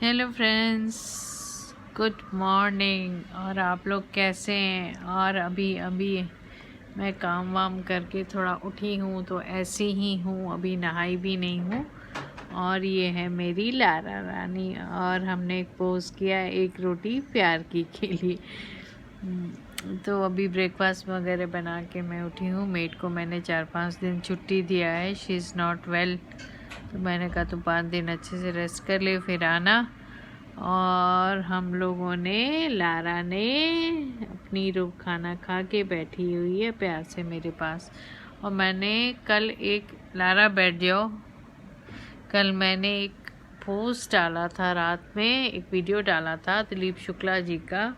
Hello friends, good morning. और आप लोग कैसे हैं? और अभी मैं काम वाम करके थोड़ा उठी हूँ, तो ऐसी ही हूँ, अभी नहाई भी नहीं हूँ। और ये है मेरी लारा रानी, और हमने एक पोस्ट किया एक रोटी प्यार की के लिए। तो अभी ब्रेकफास्ट वगैरह बना के मैं उठी हूँ। मेड को मैंने 4-5 दिन छुट्टी दिया है, शी इज़ नॉट वेल। तो मैंने कहा तुम 5 दिन अच्छे से रेस्ट कर ले, फिर आना। और हम लोगों ने, लारा ने अपनी रूह खाना खा के बैठी हुई है प्यार से मेरे पास। और मैंने कल लारा बैठ जाओ, कल मैंने एक पोस्ट डाला था, रात में एक वीडियो डाला था दिलीप शुक्ला जी का,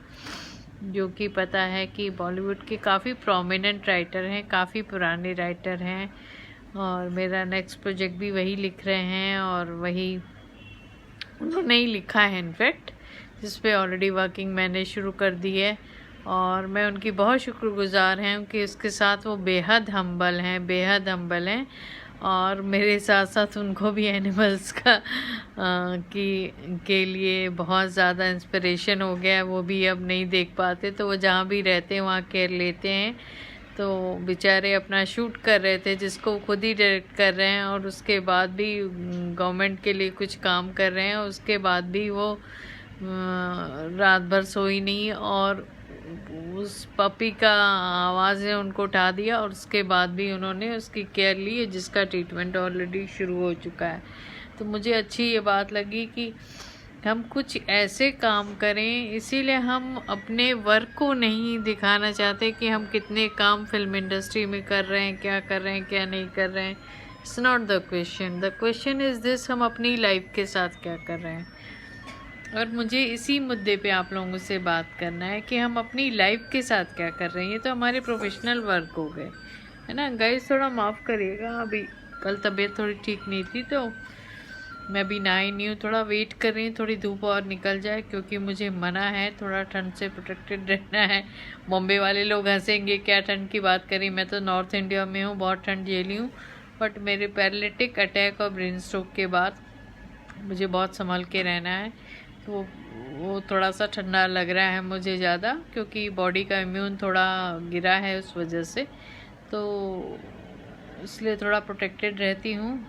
जो कि पता है कि बॉलीवुड के काफ़ी प्रोमिनेंट राइटर हैं, काफ़ी पुराने राइटर हैं। और मेरा नेक्स्ट प्रोजेक्ट भी वही लिख रहे हैं, और वही उन्होंने ही लिखा है इनफैक्ट, जिस पे ऑलरेडी वर्किंग मैंने शुरू कर दी है। और मैं उनकी बहुत शुक्रगुजार हैं कि उसके साथ वो बेहद हम्बल हैं। और मेरे साथ साथ उनको भी एनिमल्स का के लिए बहुत ज़्यादा इंस्पिरेशन हो गया है। वो भी अब नहीं देख पाते, तो वो जहाँ भी रहते हैं वहाँ केयर लेते हैं। तो बेचारे अपना शूट कर रहे थे, जिसको खुद ही डायरेक्ट कर रहे हैं, और उसके बाद भी गवर्नमेंट के लिए कुछ काम कर रहे हैं। उसके बाद भी वो रात भर सोई नहीं, और उस पपी का आवाज़ ने उनको उठा दिया, और उसके बाद भी उन्होंने उसकी केयर ली, जिसका ट्रीटमेंट ऑलरेडी शुरू हो चुका है। तो मुझे अच्छी ये बात लगी कि हम कुछ ऐसे काम करें, इसीलिए हम अपने वर्क को नहीं दिखाना चाहते कि हम कितने काम फिल्म इंडस्ट्री में कर रहे हैं, क्या कर रहे हैं, क्या नहीं कर रहे हैं। It's not the question is this, हम अपनी लाइफ के साथ क्या कर रहे हैं। और मुझे इसी मुद्दे पे आप लोगों से बात करना है कि हम अपनी लाइफ के साथ क्या कर रहे हैं। ये तो हमारे प्रोफेशनल वर्क हो गए, है ना गाइस, थोड़ा माफ़ करिएगा। अभी कल तबीयत थोड़ी ठीक नहीं थी, तो मैं अभी नहाई नहीं हूँ, थोड़ा वेट कर रही हूँ थोड़ी धूप और निकल जाए, क्योंकि मुझे मना है थोड़ा ठंड से प्रोटेक्टेड रहना है। बॉम्बे वाले लोग हंसेंगे, क्या ठंड की बात करी, मैं तो नॉर्थ इंडिया में हूँ, बहुत ठंड झेली हूँ। बट मेरे पैरालिटिक अटैक और ब्रेन स्ट्रोक के बाद मुझे बहुत संभल के रहना है। तो वो थोड़ा सा ठंडा लग रहा है मुझे ज़्यादा, क्योंकि बॉडी का इम्यून थोड़ा गिरा है उस वजह से, तो इसलिए थोड़ा प्रोटेक्टेड रहती हूँ।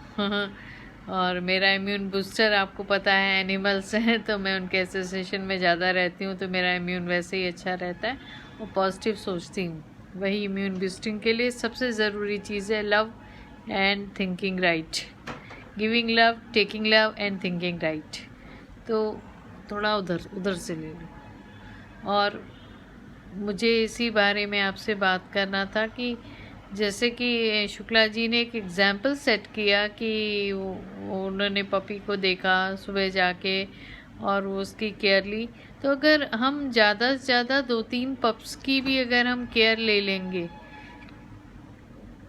और मेरा इम्यून बूस्टर आपको पता है एनिमल्स हैं, तो मैं उनके एसोसिएशन में ज़्यादा रहती हूँ, तो मेरा इम्यून वैसे ही अच्छा रहता है और पॉजिटिव सोचती हूँ। वही इम्यून बूस्टिंग के लिए सबसे ज़रूरी चीज़ है love and thinking right, giving love, taking love and thinking right. तो थोड़ा उधर से ले लो। और मुझे इसी बारे में आपसे बात करना था कि जैसे कि शुक्ला जी ने एक एग्जाम्पल सेट किया कि उन्होंने पपी को देखा सुबह जाके और वो उसकी केयर ली। तो अगर हम ज़्यादा से ज़्यादा 2-3 पप्स की भी अगर हम केयर ले लेंगे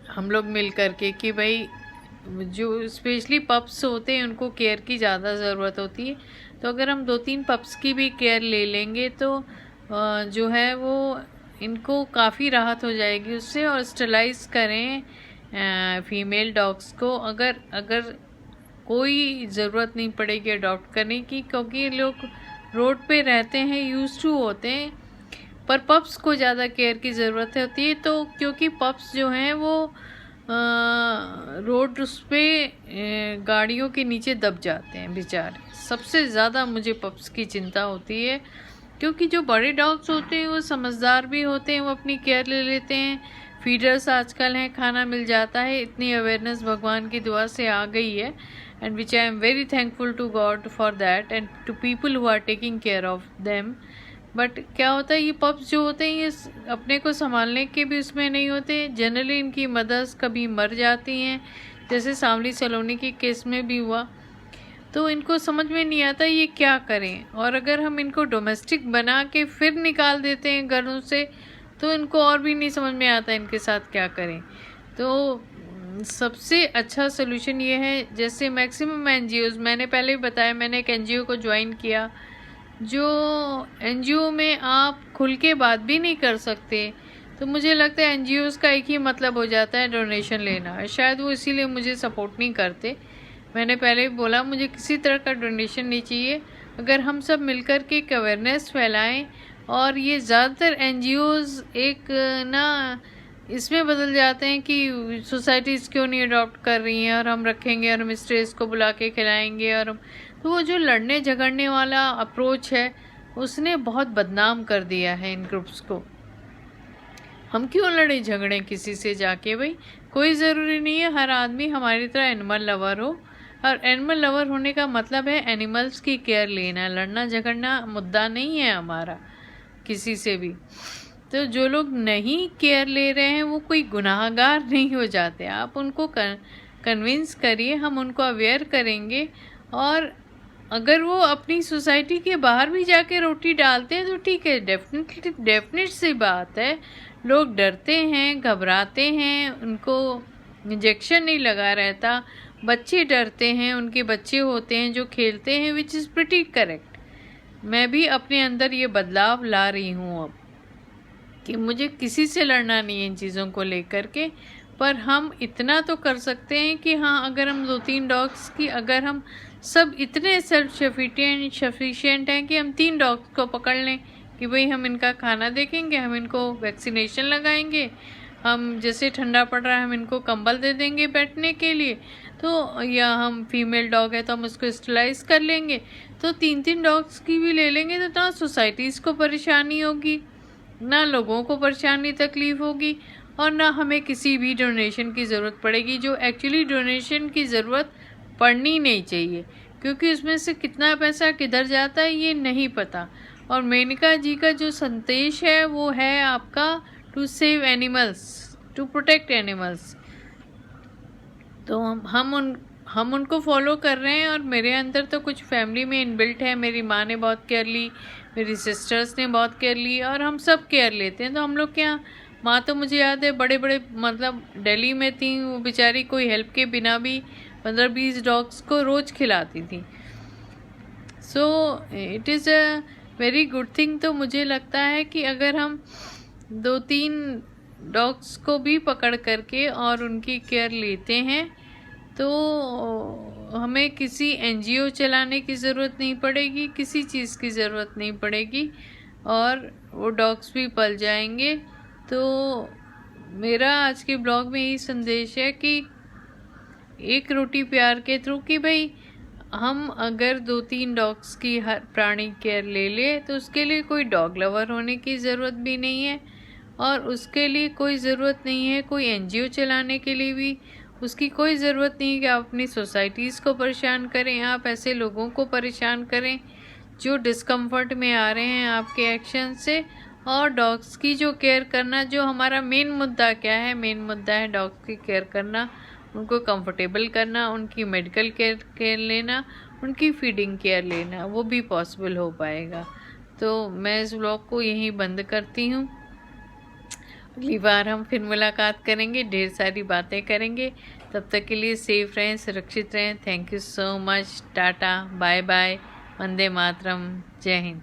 हम लोग मिल करके, कि भाई जो स्पेशली पप्स होते हैं उनको केयर की ज़्यादा ज़रूरत होती है, तो अगर हम 2-3 पप्स की भी केयर ले लेंगे तो जो है वो इनको काफ़ी राहत हो जाएगी उससे। और स्टरलाइज करें फीमेल डॉग्स को, अगर कोई ज़रूरत नहीं पड़ेगी अडॉप्ट करने की, क्योंकि ये लोग रोड पे रहते हैं, यूज्ड टू होते हैं। पर पप्स को ज़्यादा केयर की ज़रूरत होती है, तो क्योंकि पप्स जो हैं वो रोड उस पर गाड़ियों के नीचे दब जाते हैं बेचारे। सबसे ज़्यादा मुझे पप्स की चिंता होती है, क्योंकि जो बड़े डॉग्स होते हैं वो समझदार भी होते हैं, वो अपनी केयर ले लेते हैं। फीडर्स आजकल हैं, खाना मिल जाता है, इतनी अवेयरनेस भगवान की दुआ से आ गई है, and which I am very thankful to god for that and to people who are taking care of them. But क्या होता है, ये पप्स जो होते हैं ये अपने को संभालने के भी उसमें नहीं होते। जनरली इनकी मदर्स कभी मर जाती हैं, जैसे सांवली सलोनी के केस में भी हुआ। तो इनको समझ में नहीं आता ये क्या करें, और अगर हम इनको डोमेस्टिक बना के फिर निकाल देते हैं घरों से, तो इनको और भी नहीं समझ में आता इनके साथ क्या करें। तो सबसे अच्छा सोल्यूशन ये है, जैसे मैक्सिमम एनजीओज़, मैंने पहले भी बताया, मैंने एक एनजीओ को ज्वाइन किया, जो एनजीओ में आप खुल के बात भी नहीं कर सकते। तो मुझे लगता है एनजीओज़ का एक ही मतलब हो जाता है डोनेशन लेना, शायद वो इसीलिए मुझे सपोर्ट नहीं करते। मैंने पहले भी बोला, मुझे किसी तरह का डोनेशन नहीं चाहिए। अगर हम सब मिलकर के एक अवेयरनेस फैलाएं और ये ज़्यादातर एनजीओज़ एक ना इसमें बदल जाते हैं कि सोसाइटीज़ क्यों नहीं अडॉप्ट कर रही हैं और हम रखेंगे और हम स्ट्रेस को बुला के खिलाएंगे और हम, तो वो जो लड़ने झगड़ने वाला अप्रोच है उसने बहुत बदनाम कर दिया है इन ग्रुप्स को। हम क्यों लड़े झगड़े किसी से जाके भाई? कोई ज़रूरी नहीं है हर आदमी हमारी तरह एनिमल लवर हो, और एनिमल लवर होने का मतलब है एनिमल्स की केयर लेना। लड़ना झगड़ना मुद्दा नहीं है हमारा किसी से भी। तो जो लोग नहीं केयर ले रहे हैं वो कोई गुनाहगार नहीं हो जाते। आप उनको कन्विंस करिए, हम उनको अवेयर करेंगे, और अगर वो अपनी सोसाइटी के बाहर भी जाके रोटी डालते हैं तो ठीक है, डेफिनेट सी बात है। लोग डरते हैं, घबराते हैं, उनको इंजेक्शन नहीं लगा रहता, बच्चे डरते हैं, उनके बच्चे होते हैं जो खेलते हैं, विच इज़ प्रिटी करेक्ट। मैं भी अपने अंदर ये बदलाव ला रही हूँ अब कि मुझे किसी से लड़ना नहीं है इन चीज़ों को लेकर के। पर हम इतना तो कर सकते हैं कि हाँ, अगर हम 2-3 डॉग्स की, अगर हम सब इतने सेल्फ सफिशिएंट हैं कि हम 3 डॉग्स को पकड़ लें कि भाई हम इनका खाना देखेंगे, हम इनको वैक्सीनेशन लगाएंगे, हम जैसे ठंडा पड़ रहा है हम इनको कंबल दे देंगे बैठने के लिए, तो या हम फीमेल डॉग है तो हम उसको स्टरलाइज कर लेंगे। तो 3-3 डॉग्स की भी ले लेंगे तो ना सोसाइटीज़ को परेशानी होगी, ना लोगों को परेशानी तकलीफ़ होगी, और ना हमें किसी भी डोनेशन की ज़रूरत पड़ेगी, जो एक्चुअली डोनेशन की ज़रूरत पड़नी नहीं चाहिए, क्योंकि उसमें से कितना पैसा किधर जाता है ये नहीं पता। और मेनका जी का जो संदेश है वो है आपका to save animals, to protect animals. तो हम उनको फॉलो कर रहे हैं, और मेरे अंदर तो कुछ फैमिली में इनबिल्ट है। मेरी माँ ने बहुत केयर ली, मेरी सिस्टर्स ने बहुत केयर ली, और हम सब केयर लेते हैं। तो हम लोग क्या, माँ तो मुझे याद है बड़े बड़े मतलब दिल्ली में थी, वो बेचारी कोई हेल्प के बिना भी 15-20 डॉग्स को रोज़ खिलाती थी। So it is a very good thing. तो मुझे लगता है कि अगर हम 2-3 डॉग्स को भी पकड़ करके और उनकी केयर लेते हैं तो हमें किसी एनजीओ चलाने की ज़रूरत नहीं पड़ेगी, किसी चीज़ की ज़रूरत नहीं पड़ेगी, और वो डॉग्स भी पल जाएंगे। तो मेरा आज के ब्लॉग में यही संदेश है कि एक रोटी प्यार के थ्रू कि भाई हम अगर 2-3 डॉग्स की हर प्राणी केयर ले ले तो उसके लिए कोई डॉग लवर होने की ज़रूरत भी नहीं है, और उसके लिए कोई ज़रूरत नहीं है कोई एनजीओ चलाने के लिए भी उसकी कोई ज़रूरत नहीं है कि आप अपनी सोसाइटीज़ को परेशान करें। आप ऐसे लोगों को परेशान करें जो डिस्कम्फर्ट में आ रहे हैं आपके एक्शन से। और डॉग्स की जो केयर करना, जो हमारा मेन मुद्दा क्या है, मेन मुद्दा है डॉग्स की केयर करना, उनको कंफर्टेबल करना, उनकी मेडिकल केयर लेना, उनकी फीडिंग केयर लेना, वो भी पॉसिबल हो पाएगा। तो मैं इस ब्लॉग को यहीं बंद करती हूँ। अगली बार हम फिर मुलाकात करेंगे, ढेर सारी बातें करेंगे। तब तक के लिए सेफ रहें, सुरक्षित रहें। Thank you so much. Tata, bye bye, वंदे मातरम, जय हिंद।